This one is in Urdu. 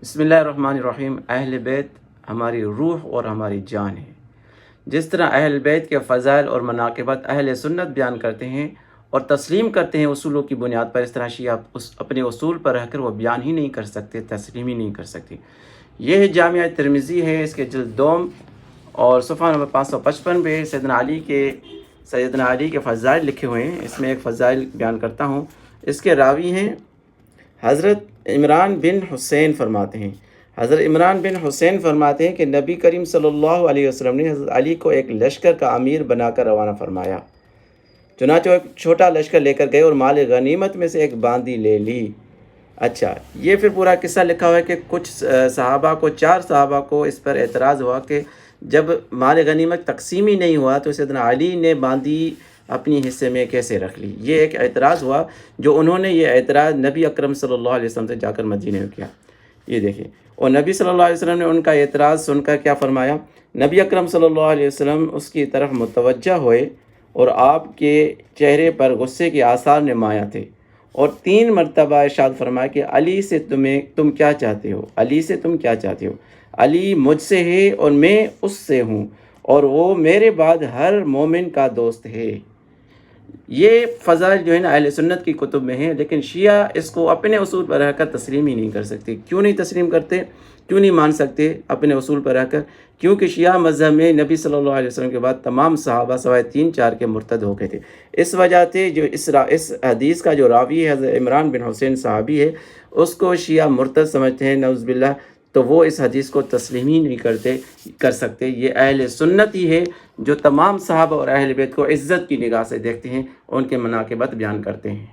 بسم اللہ الرحمن الرحیم۔ اہل بیت ہماری روح اور ہماری جان ہے۔ جس طرح اہل بیت کے فضائل اور مناقبت اہل سنت بیان کرتے ہیں اور تسلیم کرتے ہیں اصولوں کی بنیاد پر، اس طرح شیعہ اپنے اصول پر رہ کر وہ بیان ہی نہیں کر سکتے، تسلیم ہی نہیں کر سکتے۔ یہ جامعہ ترمذی ہے، اس کے جلد دوم اور صفحہ نمبر 555 پہ سیدنا علی کے فضائل لکھے ہوئے ہیں۔ اس میں ایک فضائل بیان کرتا ہوں۔ اس کے راوی ہیں حضرت عمران بن حسین فرماتے ہیں، حضرت عمران بن حسین فرماتے ہیں کہ نبی کریم صلی اللہ علیہ وسلم نے حضرت علی کو ایک لشکر کا امیر بنا کر روانہ فرمایا۔ چنانچہ ایک چھوٹا لشکر لے کر گئے اور مال غنیمت میں سے ایک باندی لے لی۔ اچھا، یہ پھر پورا قصہ لکھا ہوا ہے کہ کچھ چار صحابہ کو اس پر اعتراض ہوا کہ جب مال غنیمت تقسیم ہی نہیں ہوا تو سیدنا علی نے باندی اپنی حصے میں کیسے رکھ لی۔ یہ ایک اعتراض ہوا جو انہوں نے یہ اعتراض نبی اکرم صلی اللہ علیہ وسلم سے جا کر مدینے میں کیا۔ یہ دیکھیں، اور نبی صلی اللہ علیہ وسلم نے ان کا اعتراض سن کر کیا فرمایا؟ نبی اکرم صلی اللہ علیہ وسلم اس کی طرف متوجہ ہوئے اور آپ کے چہرے پر غصے کے آثار نمایاں تھے، اور 3 مرتبہ ارشاد فرمایا کہ علی سے تم کیا چاہتے ہو؟ علی سے تم کیا چاہتے ہو؟ علی مجھ سے ہے اور میں اس سے ہوں، اور وہ میرے بعد ہر مومن کا دوست ہے۔ یہ فضائل جو ہے نا اہل سنت کی کتب میں ہیں، لیکن شیعہ اس کو اپنے اصول پر رہ کر تسلیم ہی نہیں کر سکتے۔ کیوں نہیں تسلیم کرتے؟ کیوں نہیں مان سکتے اپنے اصول پر رہ کر؟ کیونکہ شیعہ مذہب میں نبی صلی اللہ علیہ وسلم کے بعد تمام صحابہ سوائے 3-4 کے مرتد ہو گئے تھے۔ اس وجہ سے جو اس حدیث کا جو راوی ہے حضرت عمران بن حسین صحابی ہے، اس کو شیعہ مرتد سمجھتے ہیں نعوذ باللہ، تو وہ اس حدیث کو تسلیم ہی نہیں کر سکتے۔ یہ اہل سنت ہی ہے جو تمام صحابہ اور اہل بیت کو عزت کی نگاہ سے دیکھتے ہیں، ان کے مناقبت بیان کرتے ہیں۔